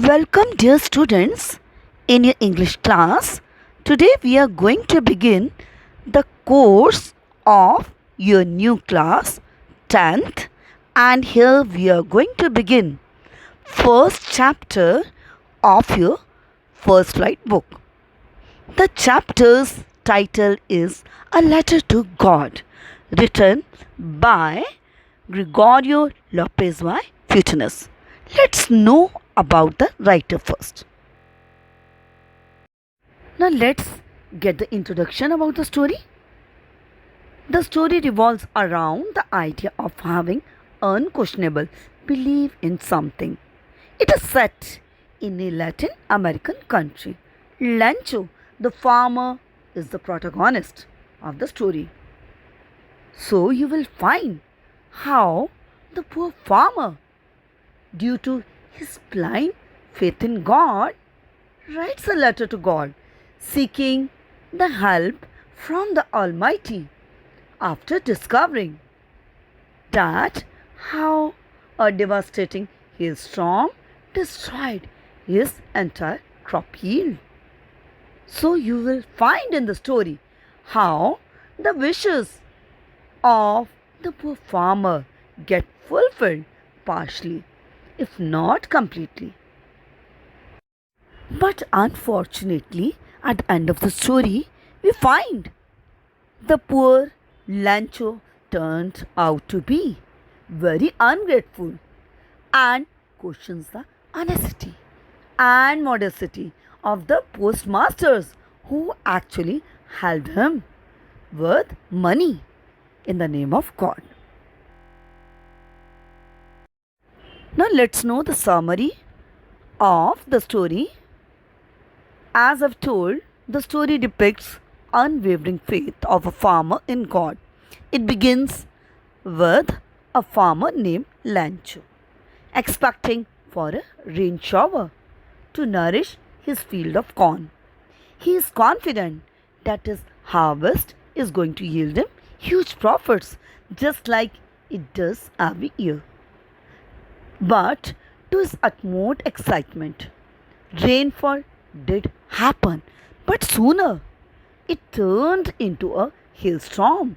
Welcome, dear students, in your English class. Today we are going to begin the course of your new class, 10th, and here we are going to begin first chapter of your first light book. The chapter's title is A Letter to God, written by Gregorio Lopez y Futunes. Let's know about the writer first. Now let's get the introduction about the story. The story revolves around the idea of having unquestionable belief in something. It is set in a Latin American country. Lancho, the farmer, is the protagonist of the story. So you will find how the poor farmer, due to his blind faith in God, writes a letter to God seeking the help from the Almighty after discovering that how a devastating hailstorm destroyed his entire crop yield. So you will find in the story how the wishes of the poor farmer get fulfilled partially, if not completely. But unfortunately, at the end of the story, we find the poor Lancho turned out to be very ungrateful and questions the honesty and modesty of the postmasters who actually helped him with money in the name of God. Now let's know the summary of the story. As I've told, the story depicts unwavering faith of a farmer in God. It begins with a farmer named Lancho, expecting for a rain shower to nourish his field of corn. He is confident that his harvest is going to yield him huge profits, just like it does every year. But to his utmost excitement, rainfall did happen, but sooner it turned into a hailstorm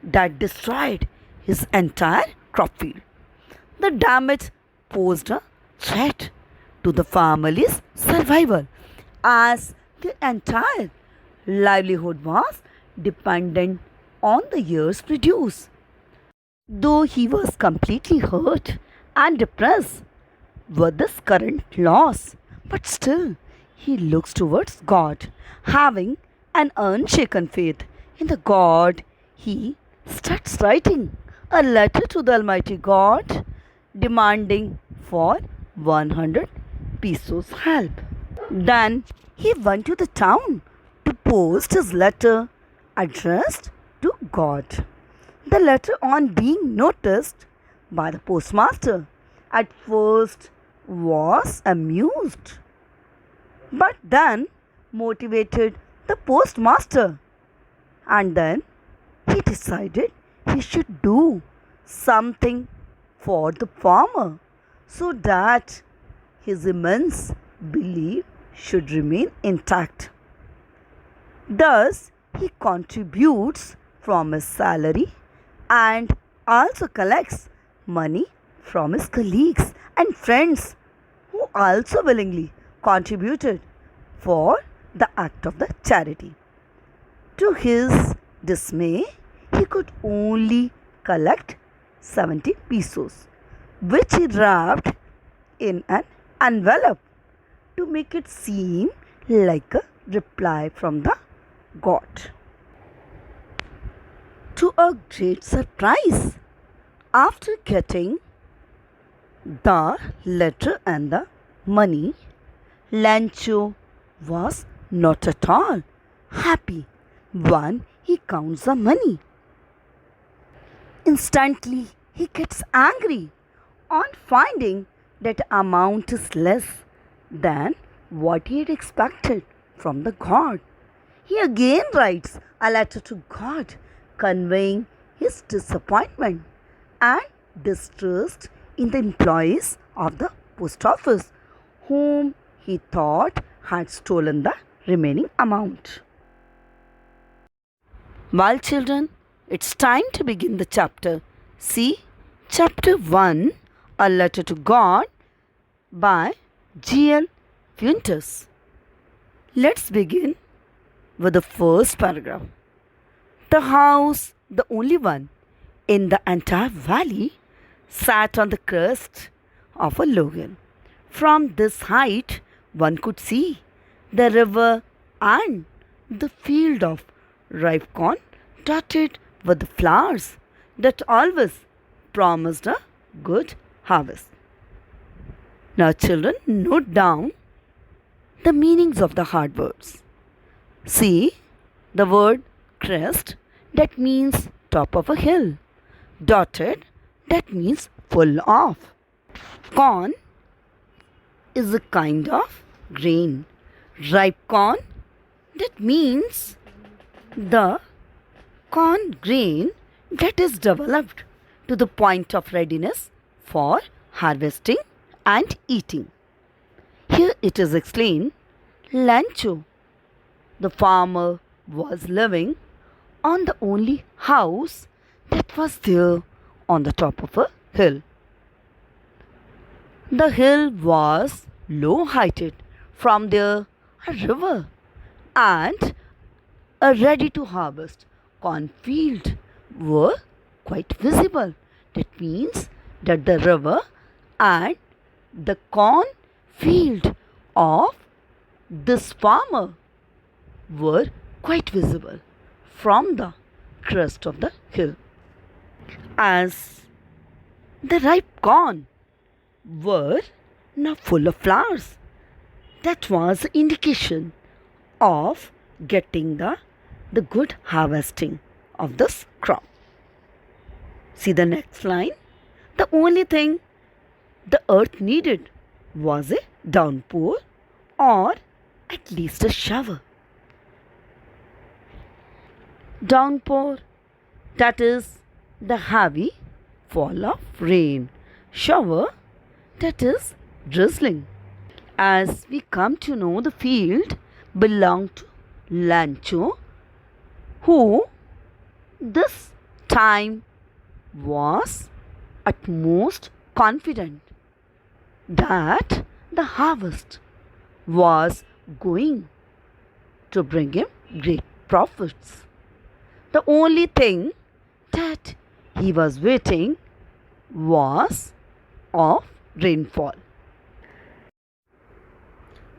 that destroyed his entire crop field. The damage posed a threat to the family's survival, as the entire livelihood was dependent on the year's produce. Though he was completely hurt and depressed with this current loss, but still he looks towards God, having an unshaken faith in the God. He starts writing a letter to the Almighty God demanding for 100 pesos help. Then he went to the town to post his letter addressed to God. The letter, on being noticed by the postmaster, at first was amused, but then motivated the postmaster, and then he decided he should do something for the farmer so that his immense belief should remain intact. Thus, he contributes from his salary and also collects money from his colleagues and friends who also willingly contributed for the act of the charity. To his dismay, he could only collect 70 pesos, which he wrapped in an envelope to make it seem like a reply from the God. To a great surprise, after getting the letter and the money, Lancho was not at all happy when he counts the money. Instantly, he gets angry on finding that the amount is less than what he had expected from the God. He again writes a letter to God conveying his disappointment and distrust in the employees of the post office whom he thought had stolen the remaining amount. Well, children, it's time to begin the chapter. See, chapter 1, A Letter to God by G.L. Fuentes. Let's begin with the first paragraph. The house, the only one in the entire valley, sat on the crest of a low hill. From this height, one could see the river and the field of ripe corn dotted with the flowers that always promised a good harvest. Now, children, note down the meanings of the hard words. See the word crest, that means top of a hill. Dotted, that means full of. Corn is a kind of grain. Ripe corn, that means the corn grain that is developed to the point of readiness for harvesting and eating. Here it is explained, Lancho, the farmer, was living on the only house that was there on the top of a hill. The hill was low heighted. From there, a river and a ready to harvest cornfield were quite visible. That means that the river and the corn field of this farmer were quite visible from the crest of the hill. As the ripe corn were now full of flowers, that was the indication of getting the good harvesting of this crop. See the next line. The only thing the earth needed was a downpour or at least a shower. Downpour, that is the heavy fall of rain. Shower, that is drizzling. As we come to know, the field belonged to Lancho, who this time was at most confident that the harvest was going to bring him great profits. The only thing that he was waiting was of rainfall.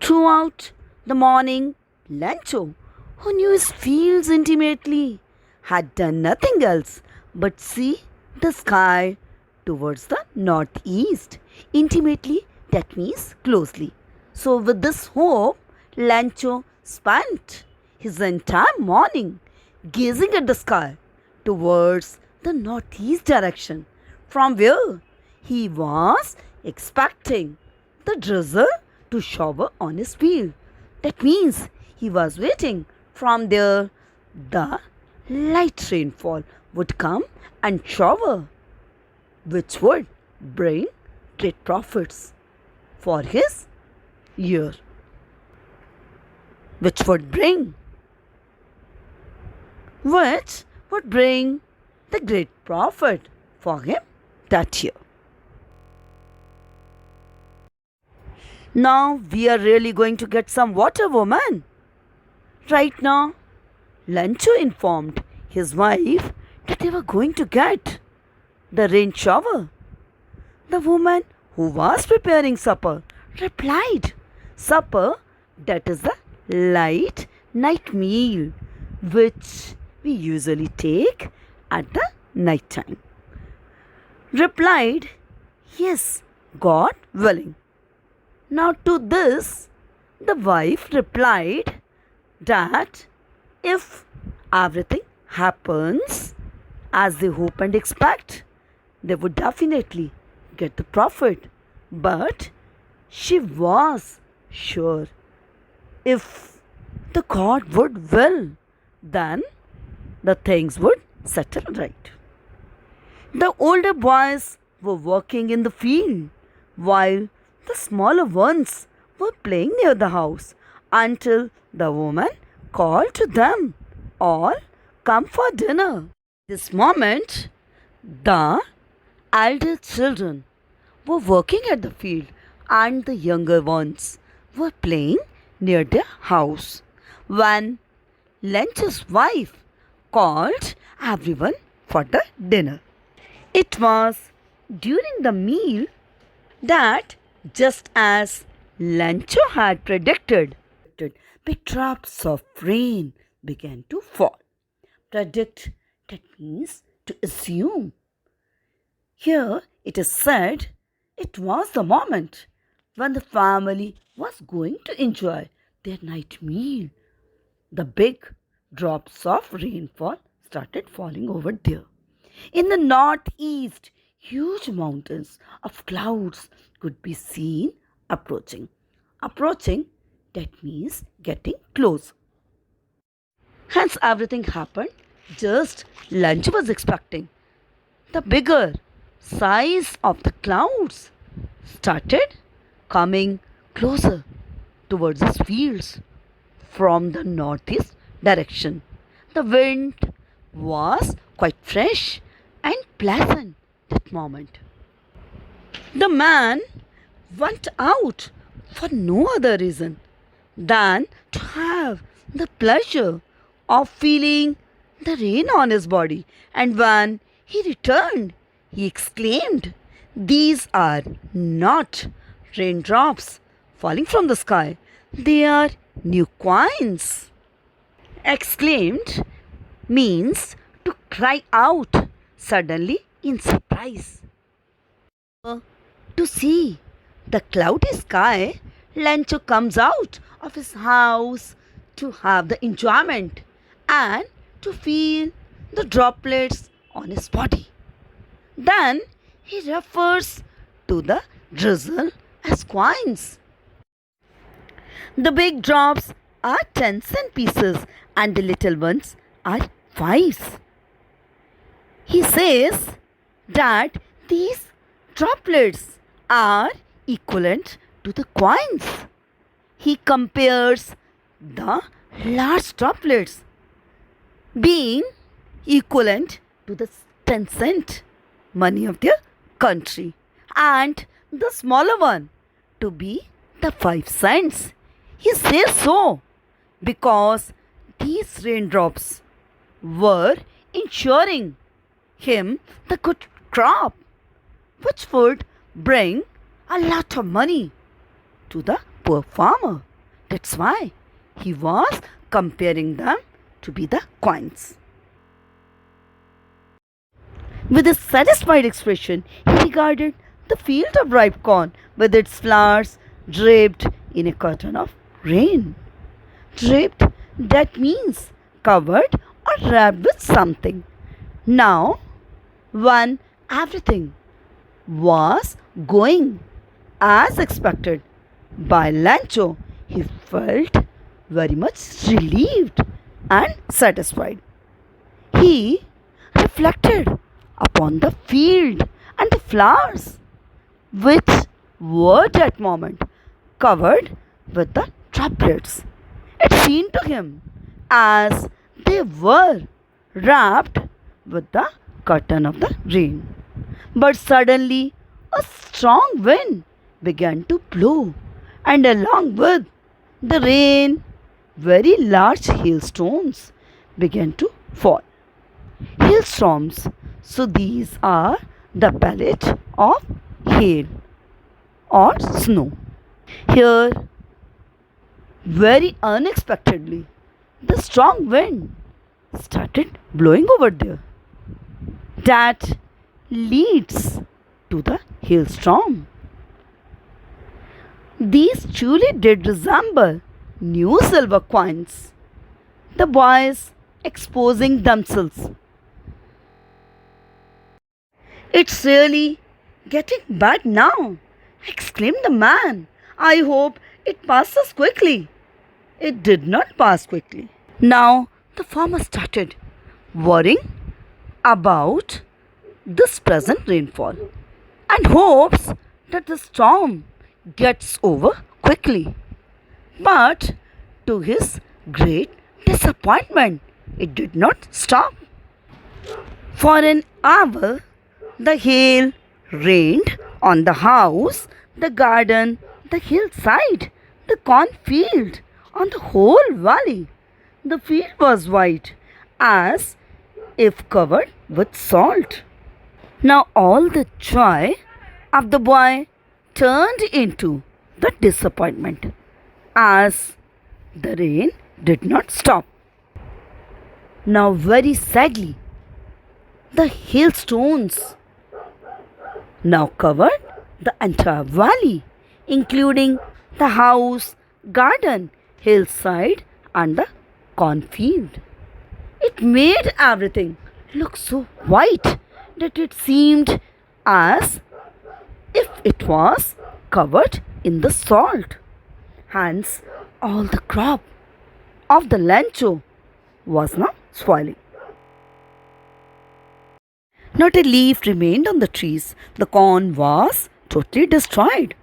Throughout the morning, Lancho, who knew his fields intimately, had done nothing else but see the sky towards the northeast. Intimately, that means closely. So, with this hope, Lancho spent his entire morning gazing at the sky towards the northeast direction, from where he was expecting the drizzle to shower on his field. That means he was waiting from there the light rainfall would come and shower, which would bring great profits for his year, which would bring the great profit for him that year. Now we are really going to get some water, woman. Right now, Lancho informed his wife that they were going to get the rain shower. The woman who was preparing supper replied, Supper, that is the light night meal which we usually take at the night time. Replied, Yes, God willing. Now to this, the wife replied that if everything happens as they hope and expect, they would definitely get the profit. But she was sure if the God would will, then the things would settle right. The older boys were working in the field while the smaller ones were playing near the house until the woman called to them, all come for dinner. This moment, the elder children were working at the field and the younger ones were playing near their house when Lench's wife called everyone for the dinner. It was during the meal that, just as Lancho had predicted, big drops of rain began to fall. Predict, that means to assume. Here it is said it was the moment when the family was going to enjoy their night meal. The big drops of rainfall started falling over there. In the northeast, huge mountains of clouds could be seen approaching. Approaching, that means getting close. Hence, everything happened just Lunch was expecting. The bigger size of the clouds started coming closer towards his fields from the northeast direction. The wind was quite fresh and pleasant that moment. The man went out for no other reason than to have the pleasure of feeling the rain on his body. And when he returned, he exclaimed, "These are not raindrops falling from the sky, they are new coins." Exclaimed means to cry out suddenly in surprise. To see the cloudy sky, Lancho comes out of his house to have the enjoyment and to feel the droplets on his body. Then he refers to the drizzle as coins. The big drops are tens and pieces and the little ones are fives. He says that these droplets are equivalent to the coins. He compares the large droplets being equivalent to the 10 cent money of their country and the smaller one to be the 5 cents. He says so because these raindrops were ensuring him the good crop which would bring a lot of money to the poor farmer. That's why he was comparing them to be the coins. With a satisfied expression, he regarded the field of ripe corn with its flowers draped in a curtain of rain. Draped, that means covered or wrapped with something. Now, when everything was going as expected by Lancho, he felt very much relieved and satisfied. He reflected upon the field and the flowers, which were that moment covered with the droplets. It seemed to him as they were wrapped with the curtain of the rain. But suddenly a strong wind began to blow, and along with the rain, very large hailstones began to fall. Hailstorms, so these are the pellet of hail or snow. Here, very unexpectedly, the strong wind started blowing over there. That leads to the hailstorm. These truly did resemble new silver coins. The boys exposing themselves. "It's really getting bad now," exclaimed the man. "I hope it passes quickly." It did not pass quickly. Now the farmer started worrying about this present rainfall and hopes that the storm gets over quickly. But to his great disappointment, it did not stop. For an hour, the hail rained on the house, the garden, the hillside, the cornfield, on the whole valley. The field was white, as if covered with salt. Now all the joy of the boy turned into the disappointment, as the rain did not stop. Now, very sadly, the hailstones now covered the entire valley, including the house, garden, hillside, and the cornfield. It made everything look so white that it seemed as if it was covered in the salt. Hence, all the crop of the lencho was now spoiling. Not a leaf remained on the trees. The corn was totally destroyed.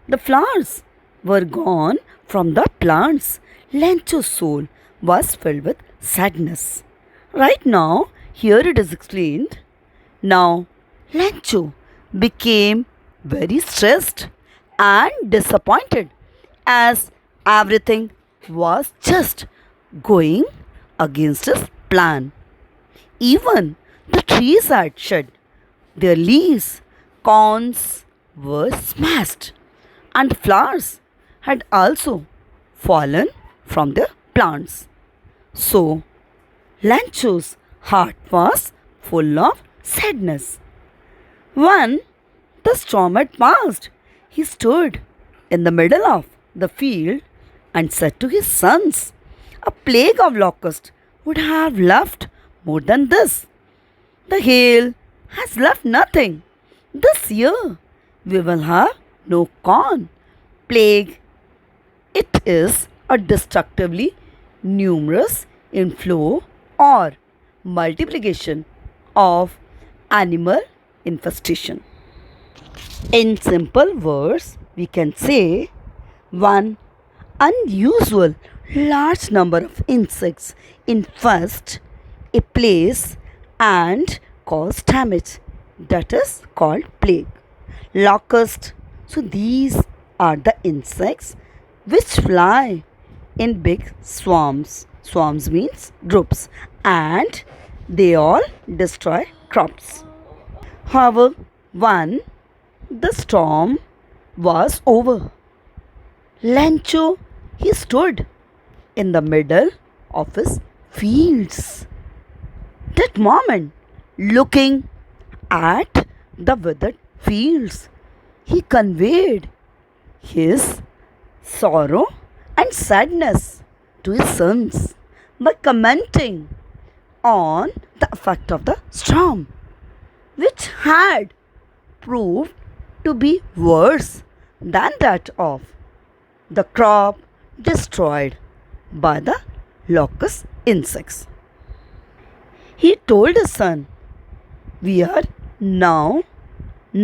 The flowers were gone from the plants. Lencho's soul was filled with sadness. Right now, here it is explained. Now, Lencho became very stressed and disappointed as everything was just going against his plan. Even the trees had shed their leaves, corns were smashed, and flowers had also fallen from their plants. So, Lancho's heart was full of sadness. When the storm had passed, he stood in the middle of the field and said to his sons, "A plague of locusts would have left more than this. The hail has left nothing. This year we will have no corn. Plague, it is a destructively numerous inflow or multiplication of animal infestation." In simple words, we can say one unusual large number of insects infest a place and cause damage. That is called plague. Locust. So these are the insects which fly in big swarms. Swarms means groups, and they all destroy crops. However, when the storm was over, Lencho, he stood in the middle of his fields. That moment, looking at the withered fields, he conveyed his sorrow and sadness to his sons by commenting on the effect of the storm, which had proved to be worse than that of the crop destroyed by the locust insects. He told his son, "We are now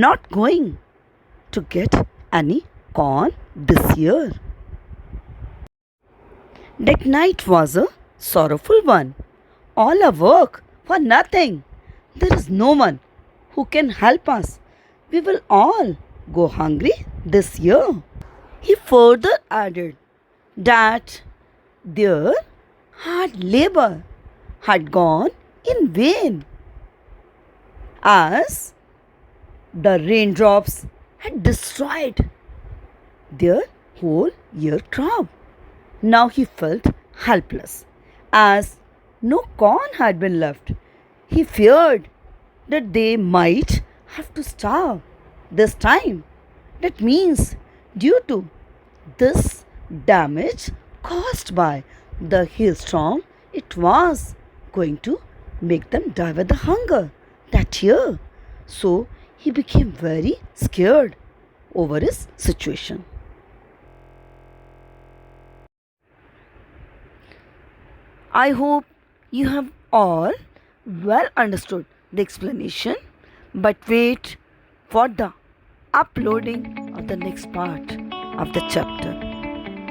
not going to get any corn this year." That night was a sorrowful one. All our work for nothing. There is no one who can help us. We will all go hungry this year. He further added that their hard labor had gone in vain, as the raindrops had destroyed their whole year crop. Now he felt helpless, as no corn had been left. He feared that they might have to starve this time. That means, due to this damage caused by the hailstorm, it was going to make them die with the hunger that year. So he became very scared over his situation. I hope you have all well understood the explanation, but wait for the uploading of the next part of the chapter.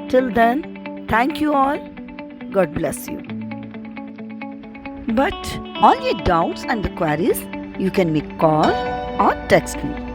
Till then, thank you all. God bless you. But all your doubts and the queries, you can make call or text me.